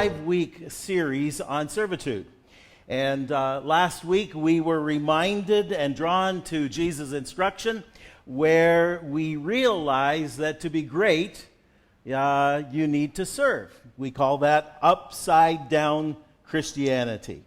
5-week series on servitude. And last week we were reminded and drawn to Jesus' instruction where we realized that to be great, you need to serve. We call that upside down Christianity.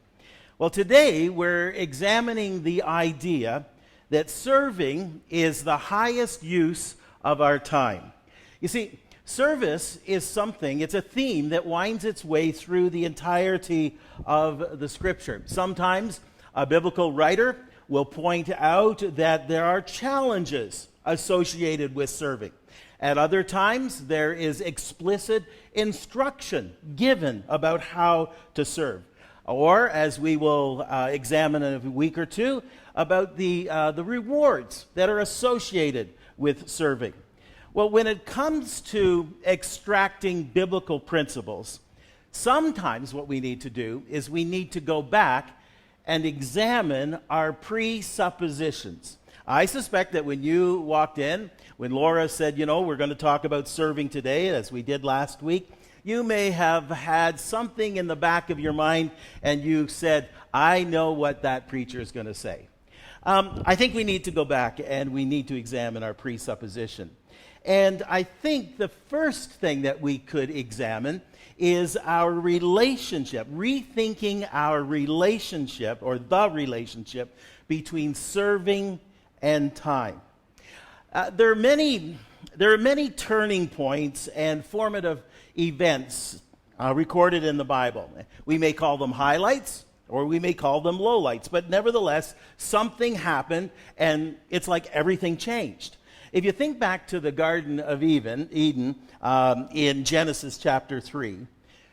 Well, today we're examining the idea that serving is the highest use of our time. You see, service is something, it's a theme that winds its way through the entirety of the Scripture. Sometimes a biblical writer will point out that there are challenges associated with serving. At other times, there is explicit instruction given about how to serve. Or, as we will examine in a week or two, about the rewards that are associated with serving. Well, when it comes to extracting biblical principles, sometimes what we need to do is we need to go back and examine our presuppositions. I suspect that when you walked in, when Laura said, we're going to talk about serving today, as we did last week, you may have had something in the back of your mind and you said, I know what that preacher is going to say. I think we need to go back and we need to examine our presupposition. And I think the first thing that we could examine is our relationship, rethinking our relationship or the relationship between serving and time. There are many turning points and formative events recorded in the Bible. We may call them highlights or we may call them lowlights, but nevertheless, something happened and it's like everything changed. If you think back to the Garden of Eden in Genesis chapter 3,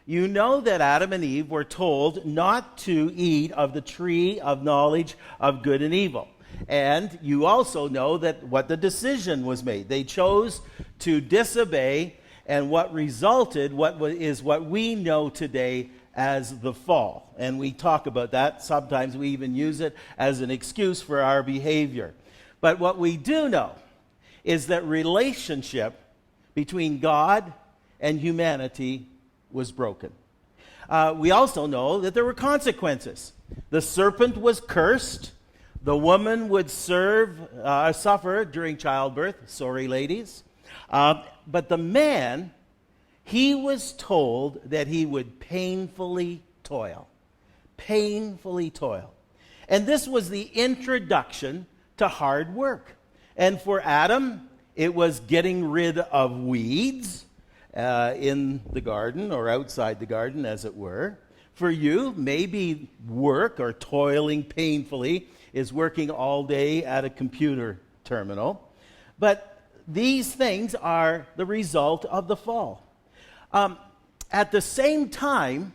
you know that Adam and Eve were told not to eat of the tree of knowledge of good and evil. And you also know that what the decision was made. They chose to disobey, and what resulted is what we know today as the fall. And we talk about that. Sometimes we even use it as an excuse for our behavior. But what we do know is that relationship between God and humanity was broken. We also know that there were consequences. The serpent was cursed. The woman would suffer during childbirth. Sorry, ladies. But the man, he was told that he would painfully toil. Painfully toil. And this was the introduction to hard work. And for Adam, it was getting rid of weeds in the garden or outside the garden, as it were. For you, maybe work or toiling painfully is working all day at a computer terminal. But these things are the result of the fall. At the same time,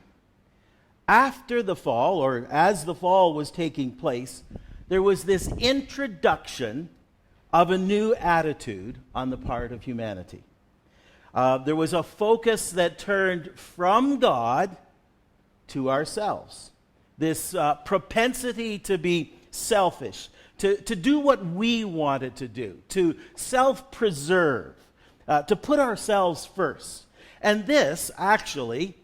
after the fall, or as the fall was taking place, there was this introduction of a new attitude on the part of humanity. There was a focus that turned from God to ourselves. This propensity to be selfish, to do what we wanted to do, to self-preserve, to put ourselves first. And this actually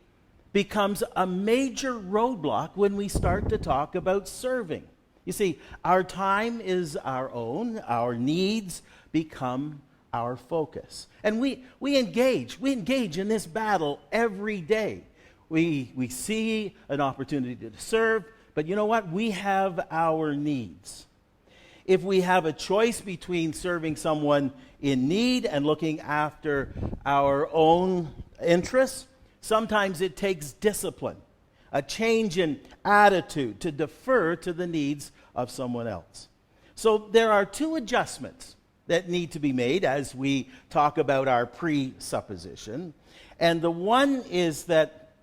becomes a major roadblock when we start to talk about serving. You see, our time is our own, our needs become our focus. And we engage in this battle every day. We see an opportunity to serve, but you know what? We have our needs. If we have a choice between serving someone in need and looking after our own interests, sometimes it takes discipline, a change in attitude to defer to the needs of someone else. So there are two adjustments that need to be made as we talk about our presupposition. And the one is that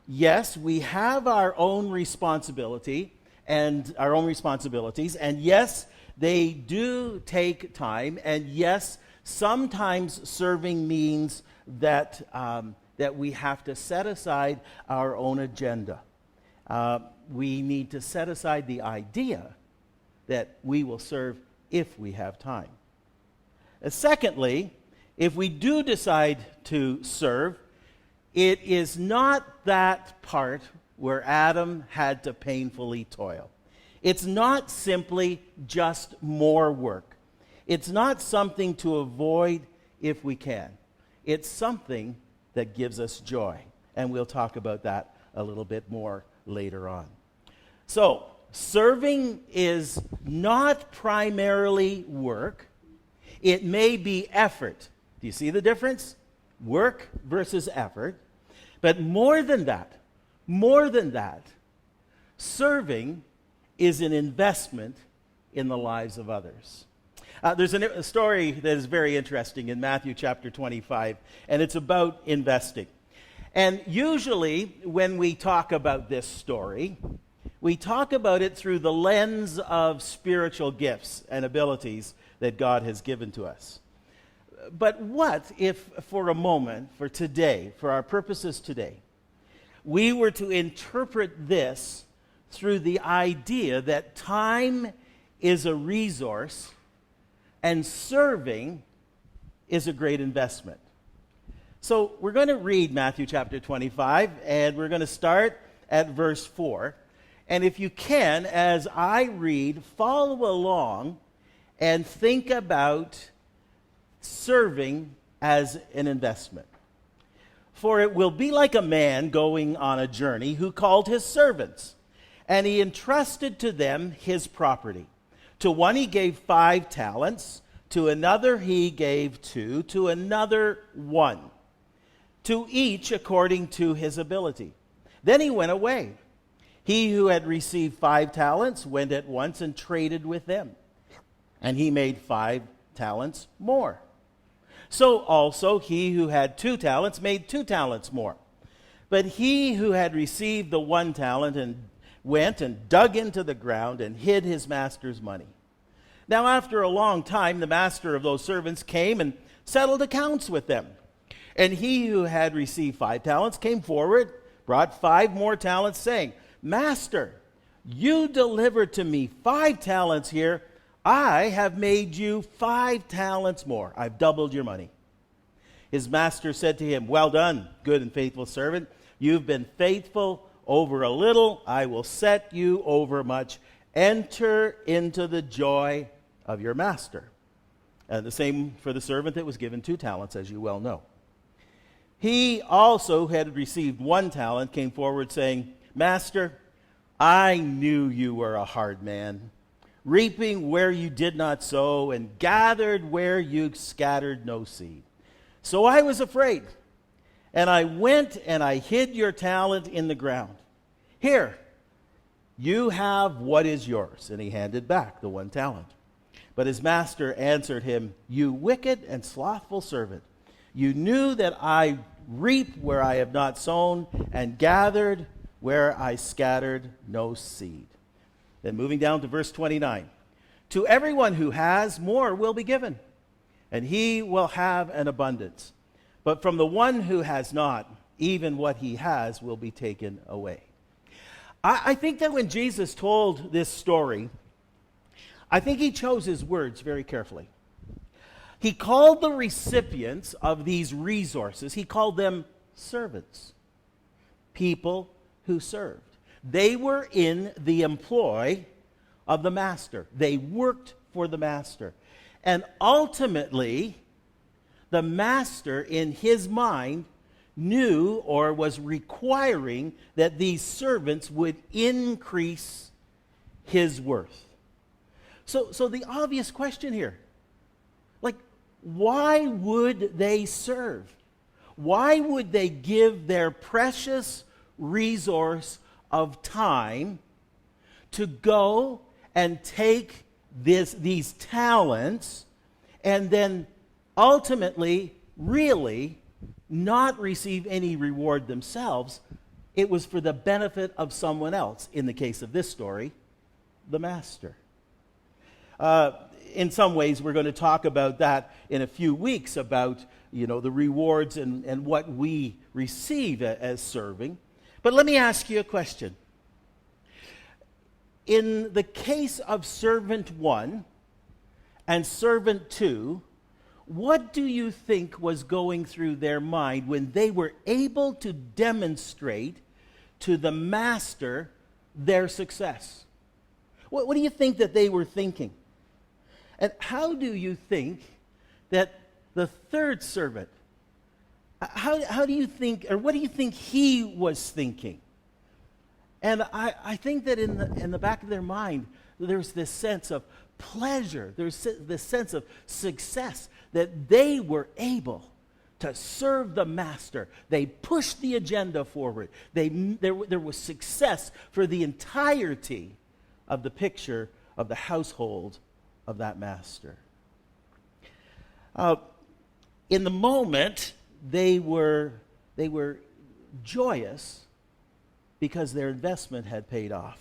yes, we have our own responsibility and our own responsibilities, and yes, they do take time, and yes, sometimes serving means that we have to set aside our own agenda. We need to set aside the idea that we will serve if we have time. Secondly, if we do decide to serve, it is not that part where Adam had to painfully toil. It's not simply just more work. It's not something to avoid if we can. It's something that gives us joy. And we'll talk about that a little bit more later on. So, serving is not primarily work. It may be effort. Do you see the difference? Work versus effort. But more than that, serving is an investment in the lives of others. There's a story that is very interesting in Matthew chapter 25, and it's about investing. And usually when we talk about this story, we talk about it through the lens of spiritual gifts and abilities that God has given to us. But what if for a moment, for today, for our purposes today, we were to interpret this through the idea that time is a resource and serving is a great investment? So we're going to read Matthew chapter 25, and we're going to start at verse 4. And if you can, as I read, follow along and think about serving as an investment. For it will be like a man going on a journey who called his servants, and he entrusted to them his property. To one he gave 5 talents, to another he gave 2, to another 1, to each according to his ability. Then he went away. He who had received 5 talents went at once and traded with them, and he made 5 talents more. So also he who had 2 talents made 2 talents more. But he who had received the 1 talent and went and dug into the ground and hid his master's money. Now after a long time the master of those servants came and settled accounts with them. And he who had received 5 talents came forward, brought 5 more talents, saying, Master, you delivered to me 5 talents here. I have made you 5 talents more. I've doubled your money. His master said to him, Well done, good and faithful servant. You've been faithful over a little. I will set you over much. Enter into the joy of your master. And the same for the servant that was given 2 talents, as you well know. He also had received 1 talent, came forward saying, Master, I knew you were a hard man, reaping where you did not sow, and gathered where you scattered no seed. So I was afraid, and I went and I hid your talent in the ground. Here, you have what is yours. And he handed back the 1 talent. But his master answered him, You wicked and slothful servant, you knew that I reap where I have not sown, and gathered where I scattered no seed. Then moving down to verse 29. To everyone who has, more will be given, and he will have an abundance. But from the one who has not, even what he has will be taken away. I think that when Jesus told this story, I think he chose his words very carefully. He called the recipients of these resources, he called them servants, people who served. They were in the employ of the master. They worked for the master. And ultimately, the master in his mind knew or was requiring that these servants would increase his worth. So the obvious question here, why would they serve? Why would they give their precious resource of time to go and take these talents and then ultimately really not receive any reward themselves? It was for the benefit of someone else. In the case of this story, the master. In some ways, we're going to talk about that in a few weeks, about the rewards and what we receive as serving. But let me ask you a question. In the case of servant 1 and servant 2, What do you think was going through their mind when they were able to demonstrate to the master their success? What do you think that they were thinking? And how do you think that the third servant, how do you think, or what do you think he was thinking? And I think that in the back of their mind, there's this sense of pleasure, there's this sense of success, that they were able to serve the master. They pushed the agenda forward. There was success for the entirety of the picture of the household of that master. In the moment, they were joyous because their investment had paid off.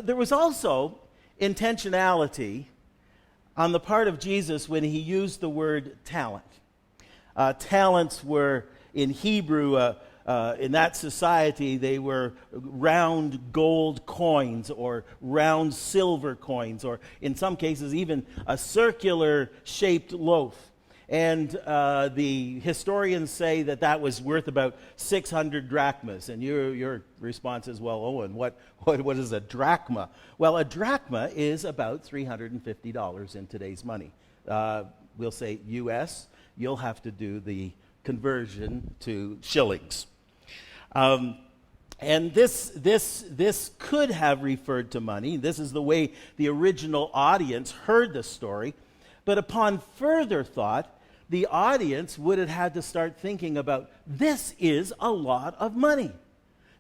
There was also intentionality on the part of Jesus when he used the word talent. Talents were, in Hebrew, in that society, they were round gold coins or round silver coins, or in some cases even a circular-shaped loaf. And the historians say that was worth about 600 drachmas. And your response is, well, Owen, what is a drachma? Well, a drachma is about $350 in today's money. We'll say U.S., you'll have to do the conversion to shillings. And this could have referred to money. This is the way the original audience heard the story. But upon further thought, the audience would have had to start thinking about, this is a lot of money.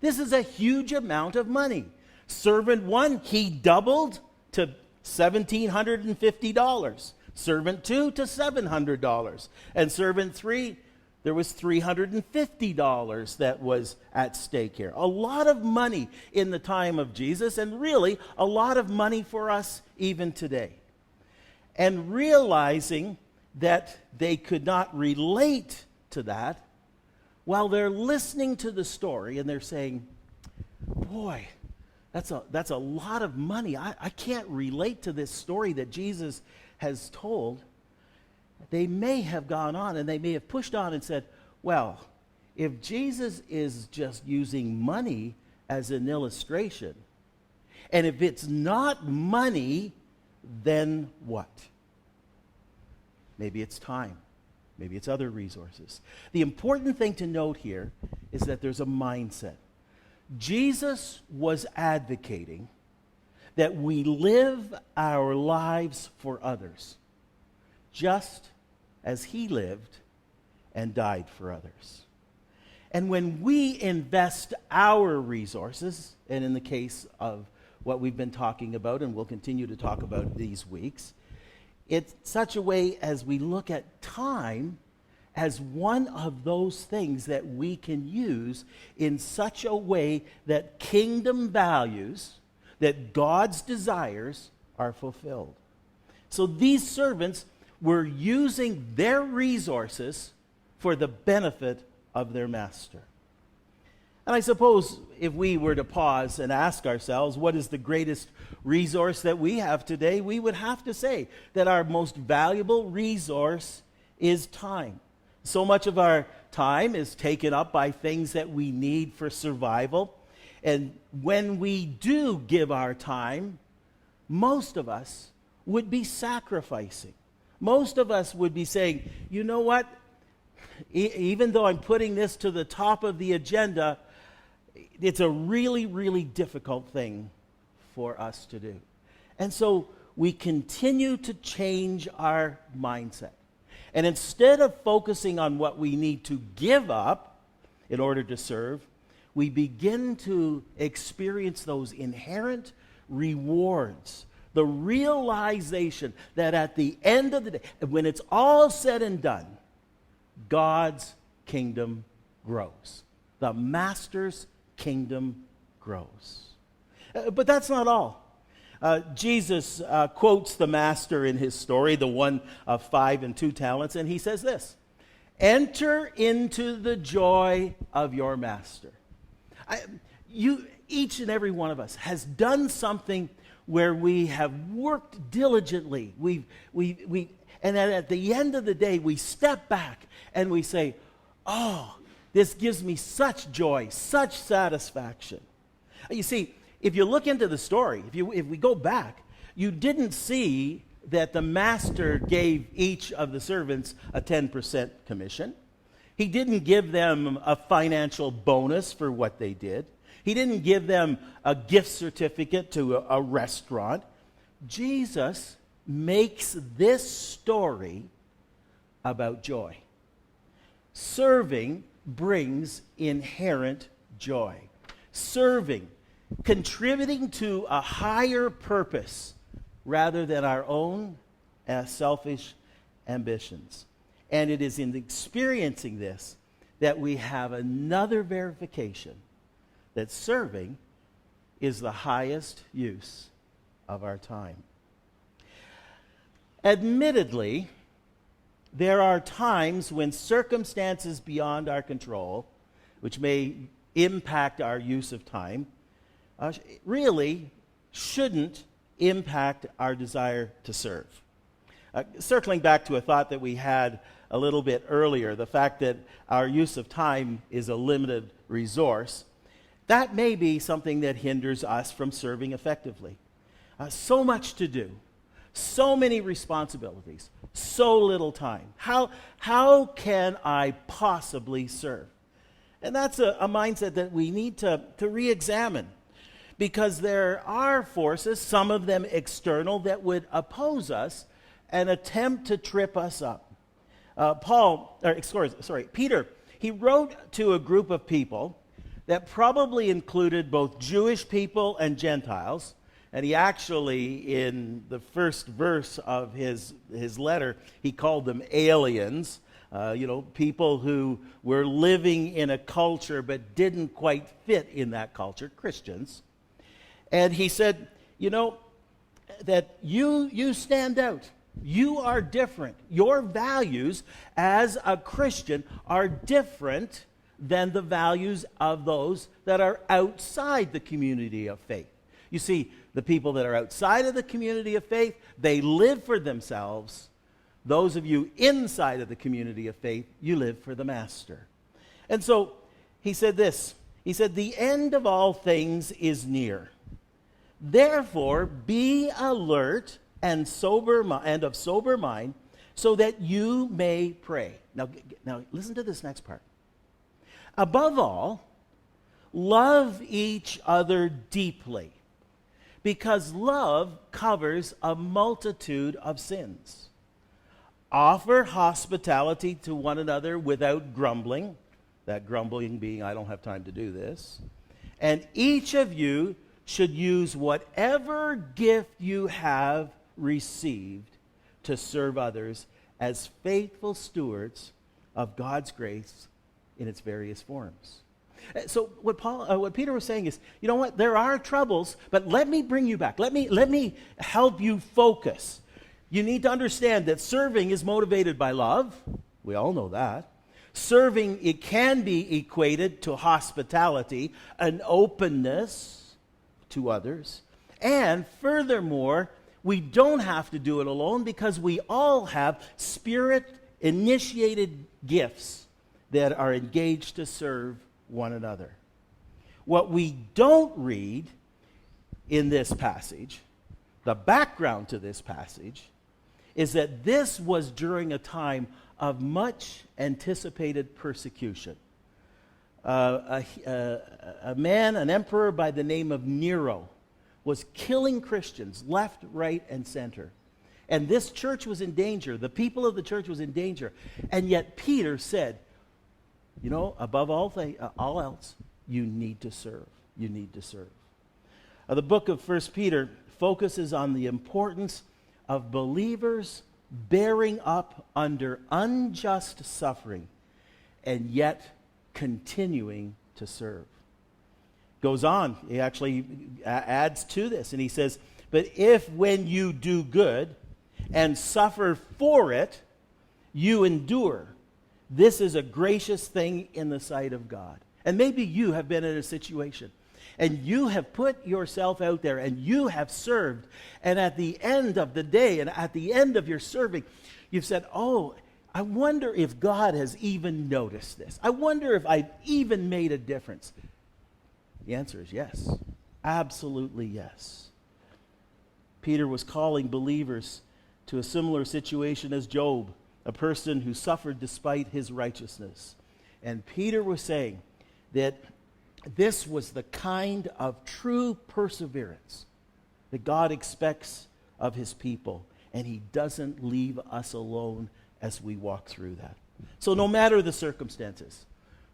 This is a huge amount of money. Servant 1, he doubled to $1,750. Servant 2 to $700. And servant 3, there was $350 that was at stake here. A lot of money in the time of Jesus, and really a lot of money for us even today. And realizing that they could not relate to that, while they're listening to the story and they're saying, boy, that's a lot of money. I can't relate to this story that Jesus has told. They may have gone on and they may have pushed on and said, well, if Jesus is just using money as an illustration, and if it's not money, then what? Maybe it's time. Maybe it's other resources. The important thing to note here is that there's a mindset. Jesus was advocating that we live our lives for others, just as he lived and died for others. And when we invest our resources, and in the case of what we've been talking about and we'll continue to talk about these weeks, it's such a way as we look at time as one of those things that we can use in such a way that kingdom values, that God's desires are fulfilled. So these servants were using their resources for the benefit of their master. And I suppose if we were to pause and ask ourselves, what is the greatest resource that we have today, we would have to say that our most valuable resource is time. So much of our time is taken up by things that we need for survival. And when we do give our time, most of us would be sacrificing. Most of us would be saying, you know what? Even though I'm putting this to the top of the agenda, it's a really, really difficult thing for us to do. And so we continue to change our mindset. And instead of focusing on what we need to give up in order to serve, we begin to experience those inherent rewards, the realization that at the end of the day, when it's all said and done, God's kingdom grows. The master's kingdom grows. But that's not all. Jesus quotes the master in his story, the one of 5 and 2 talents, and he says this: enter into the joy of your master. each and every one of us has done something where we have worked diligently. And then at the end of the day, we step back and we say, oh, this gives me such joy, such satisfaction. You see, if you look into the story, if we go back, you didn't see that the master gave each of the servants a 10% commission. He didn't give them a financial bonus for what they did. He didn't give them a gift certificate to a restaurant. Jesus makes this story about joy. Serving brings inherent joy. Serving, contributing to a higher purpose rather than our own selfish ambitions. And it is in experiencing this that we have another verification that serving is the highest use of our time. Admittedly, there are times when circumstances beyond our control, which may impact our use of time, really shouldn't impact our desire to serve. Circling back to a thought that we had a little bit earlier, the fact that our use of time is a limited resource, that may be something that hinders us from serving effectively. So much to do, so many responsibilities, so little time. How can I possibly serve? And that's a mindset that we need to re-examine, because there are forces, some of them external, that would oppose us and attempt to trip us up. Peter, he wrote to a group of people that probably included both Jewish people and Gentiles. And he actually, in the first verse of his letter, he called them aliens. People who were living in a culture but didn't quite fit in that culture, Christians. And he said, that you stand out. You are different. Your values as a Christian are different than the values of those that are outside the community of faith. You see, the people that are outside of the community of faith, they live for themselves. Those of you inside of the community of faith, you live for the Master. And so he said this. He said, the end of all things is near. Therefore, be alert and of sober mind, so that you may pray. Now listen to this next part. Above all, love each other deeply, because love covers a multitude of sins. Offer hospitality to one another without grumbling, that grumbling being, I don't have time to do this. And each of you should use whatever gift you have received to serve others as faithful stewards of God's grace in its various forms. So what Peter was saying is, you know what? There are troubles, but let me bring you back. Let me help you focus. You need to understand that serving is motivated by love. We all know that. Serving, it can be equated to hospitality, an openness to others. And furthermore, we don't have to do it alone, because we all have Spirit-initiated gifts that are engaged to serve one another. What we don't read in this passage, the background to this passage, is that this was during a time of much anticipated persecution. A man, an emperor by the name of Nero, was killing Christians left, right, and center. And this church was in danger. The people of the church was in danger. And yet Peter said, above all else, you need to serve. You need to serve. The book of 1 Peter focuses on the importance of believers bearing up under unjust suffering and yet continuing to serve. Goes on, he actually adds to this, and he says, but if when you do good and suffer for it, you endure, this is a gracious thing in the sight of God. And maybe you have been in a situation and you have put yourself out there, and you have served, and at the end of the day, and at the end of your serving, you've said, oh, I wonder if God has even noticed this. I wonder if I've even made a difference. The answer is yes. Absolutely yes. Peter was calling believers to a similar situation as Job, a person who suffered despite his righteousness. And Peter was saying that this was the kind of true perseverance that God expects of his people, and he doesn't leave us alone as we walk through that. So no matter the circumstances,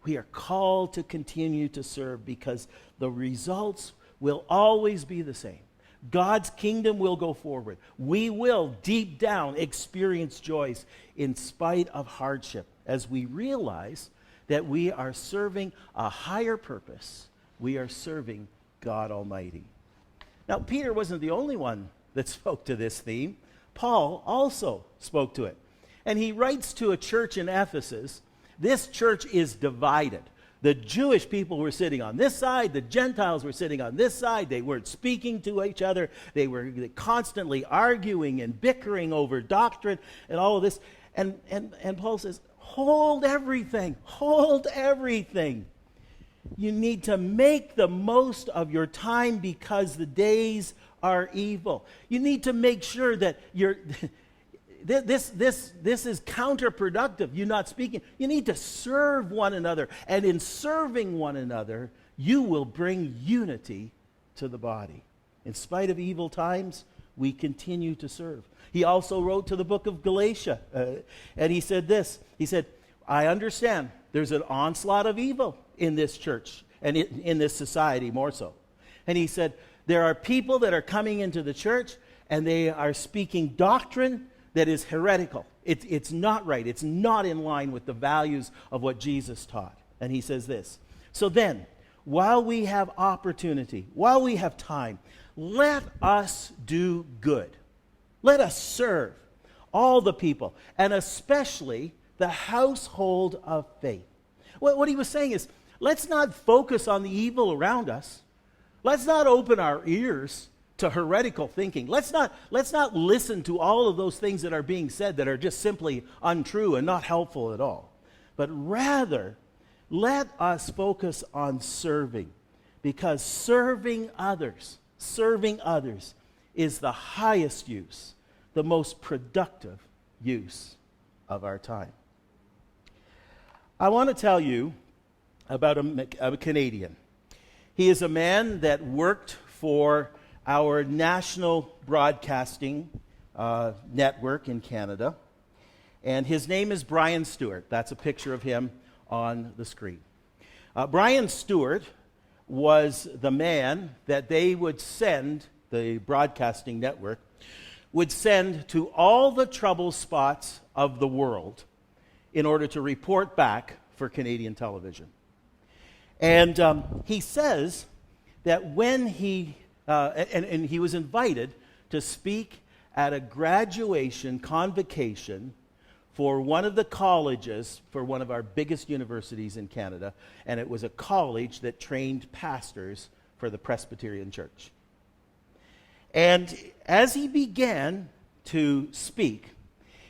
we are called to continue to serve because the results will always be the same. God's kingdom will go forward. We will, deep down, experience joys in spite of hardship as we realize that we are serving a higher purpose. We are serving God Almighty. Now, Peter wasn't the only one that spoke to this theme. Paul also spoke to it. And he writes to a church in Ephesus. This church is divided. The Jewish people were sitting on this side. The Gentiles were sitting on this side. They weren't speaking to each other. They were constantly arguing and bickering over doctrine and all of this. And Paul says, hold everything. Hold everything. You need to make the most of your time because the days are evil. You need to make sure that you're... This is counterproductive. You're not speaking. You need to serve one another. And in serving one another, you will bring unity to the body. In spite of evil times, we continue to serve. He also wrote to the book of Galatians, and he said this. He said, I understand there's an onslaught of evil in this church and in this society more so. And he said, there are people that are coming into the church and they are speaking doctrine that is heretical. It's not right. It's not in line with the values of what Jesus taught. And he says this. So then, while we have opportunity, while we have time, let us do good. Let us serve all the people, and especially the household of faith. What he was saying is, let's not focus on the evil around us. Let's not open our ears to heretical thinking. Let's not listen to all of those things that are being said that are just simply untrue and not helpful at all. But rather, let us focus on serving, because serving others is the highest use, the most productive use of our time. I want to tell you about a Canadian. He is a man that worked for our national broadcasting network in Canada. And his name is Brian Stewart. That's a picture of him on the screen. Brian Stewart was the man that they would send, the broadcasting network, would send to all the trouble spots of the world in order to report back for Canadian television. And he says that when he he was invited to speak at a graduation convocation for one of the colleges, for one of our biggest universities in Canada, and it was a college that trained pastors for the Presbyterian Church. And as he began to speak,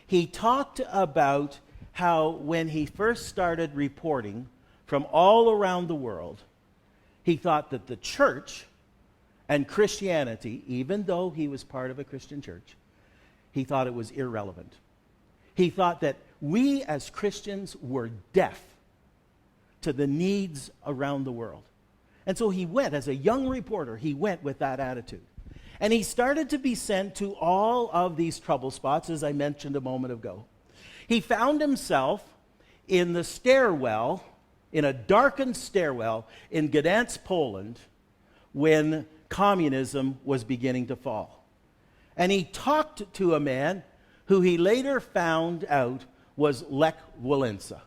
he talked about how when he first started reporting from all around the world, he thought that the church and Christianity, even though he was part of a Christian church, he thought it was irrelevant. He thought that we as Christians were deaf to the needs around the world. And so he went, as a young reporter, he went with that attitude. And he started to be sent to all of these trouble spots, as I mentioned a moment ago. He found himself in the stairwell, in a darkened stairwell in Gdansk, Poland, when communism was beginning to fall. And he talked to a man who he later found out was Lech Walesa.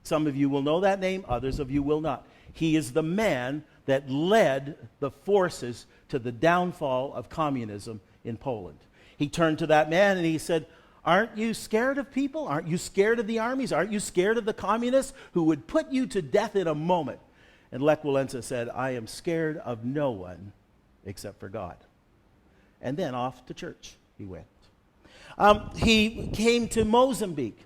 Some of you will know that name, others of you will not. He is the man that led the forces to the downfall of communism in Poland. He turned to that man and he said, aren't you scared of people? Aren't you scared of the armies? Aren't you scared of the communists who would put you to death in a moment? And Lech Walesa said, I am scared of no one except for God. And then off to church he went. He came to Mozambique,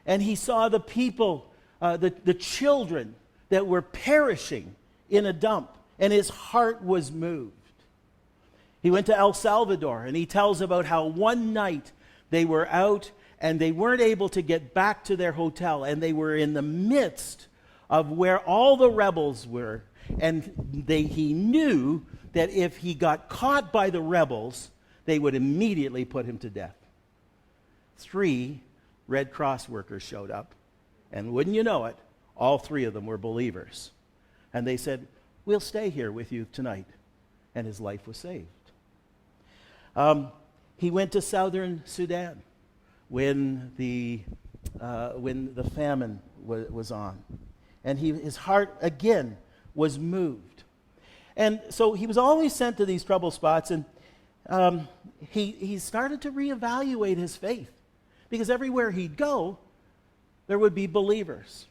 and he saw the people, the children that were perishing in a dump, and his heart was moved. He went to El Salvador, and he tells about how one night they were out, and they weren't able to get back to their hotel, and they were in the midst of where all the rebels were, and he knew that if he got caught by the rebels, they would immediately put him to death. 3 Red Cross workers showed up, and wouldn't you know it, all 3 of them were believers. And they said, we'll stay here with you tonight. And his life was saved. He went to southern Sudan when the famine was on. And his heart, again, was moved. And so he was always sent to these trouble spots, and he started to reevaluate his faith. Because everywhere he'd go, there would be believers.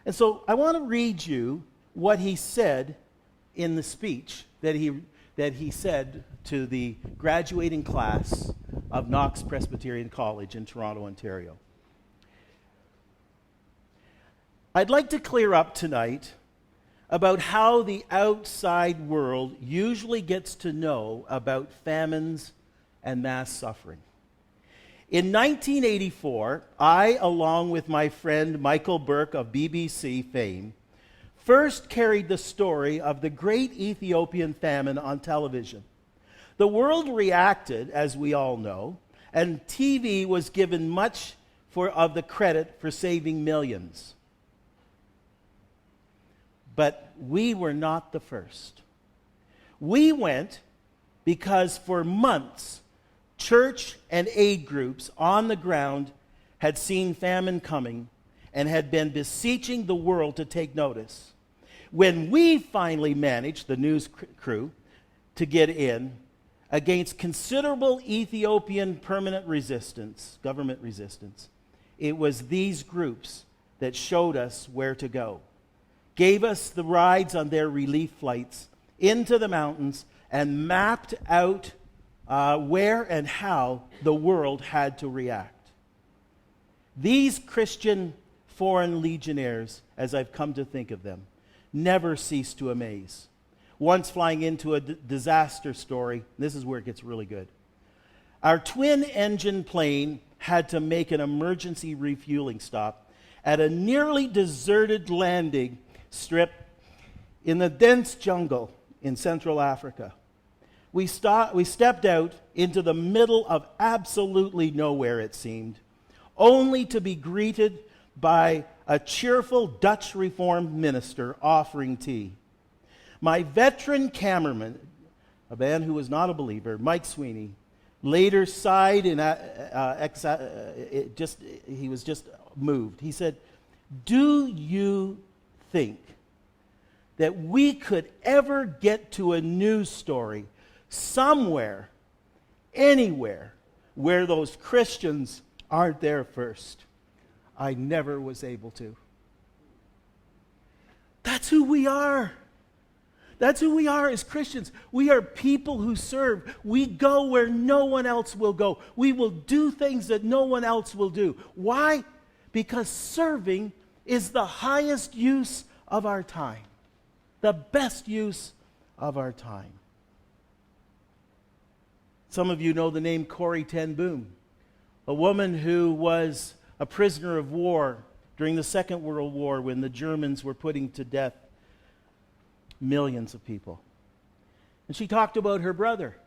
And so I want to read you what he said in the speech that he said to the graduating class of Knox Presbyterian College in Toronto, Ontario. I'd like to clear up tonight about how the outside world usually gets to know about famines and mass suffering. In 1984, I, along with my friend Michael Burke of BBC fame, first carried the story of the great Ethiopian famine on television. The world reacted, as we all know, and TV was given much of the credit for saving millions. But we were not the first. We went because for months, church and aid groups on the ground had seen famine coming and had been beseeching the world to take notice. When we finally managed, the news crew, to get in, against considerable Ethiopian permanent resistance, government resistance, it was these groups that showed us where to go, gave us the rides on their relief flights into the mountains, and mapped out where and how the world had to react. These Christian foreign legionnaires, as I've come to think of them, never cease to amaze. Once flying into a disaster story, this is where it gets really good. Our twin-engine plane had to make an emergency refueling stop at a nearly deserted landing strip in the dense jungle in Central Africa. We stepped out into the middle of absolutely nowhere, it seemed, only to be greeted by a cheerful Dutch Reformed minister offering tea. My veteran cameraman, a man who was not a believer, Mike Sweeney, later sighed he was just moved. He said, "Do you think that we could ever get to a news story somewhere, anywhere, where those Christians aren't there first?" I never was able to. That's who we are. That's who we are as Christians. We are people who serve. We go where no one else will go. We will do things that no one else will do. Why? Because serving is the highest use of our time, the best use of our time. Some of you know the name Corrie ten Boom, a woman who was a prisoner of war during the Second World War when the Germans were putting to death millions of people. And she talked about her brother.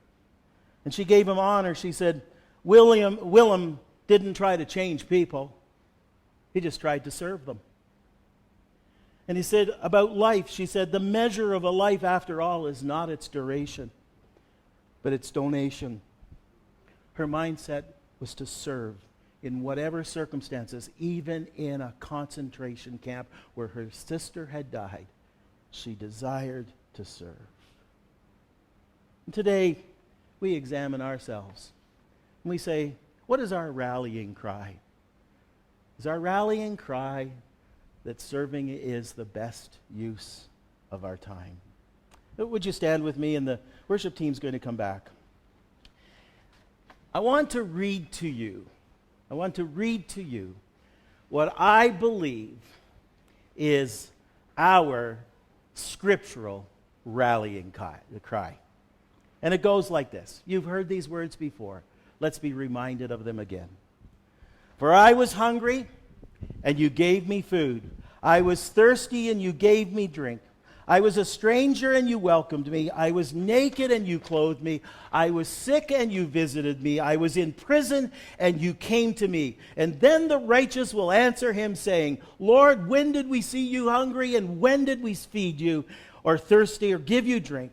And she gave him honor. She said, Willem didn't try to change people. He just tried to serve them. And he said about life, she said, the measure of a life, after all, is not its duration, but its donation. Her mindset was to serve in whatever circumstances, even in a concentration camp where her sister had died. She desired to serve. And today, we examine ourselves. And we say, what is our rallying cry? Is our rallying cry that serving is the best use of our time. Would you stand with me, and the worship team's going to come back. I want to read to you what I believe is our scriptural rallying cry. And it goes like this. You've heard these words before. Let's be reminded of them again. For I was hungry, and you gave me food. I was thirsty, and you gave me drink. I was a stranger, and you welcomed me. I was naked, and you clothed me. I was sick, and you visited me. I was in prison, and you came to me. And then the righteous will answer him, saying, Lord, when did we see you hungry, and when did we feed you, or thirsty, or give you drink?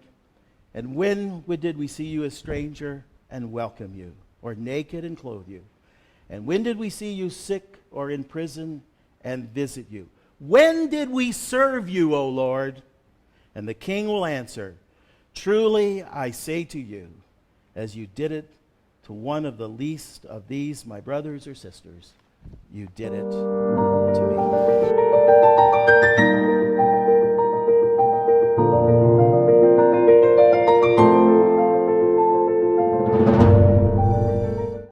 And when did we see you a stranger and welcome you, or naked and clothe you? And when did we see you sick or in prison and visit you? When did we serve you, O Lord? And the king will answer, truly I say to you, as you did it to one of the least of these my brothers or sisters, you did it to me.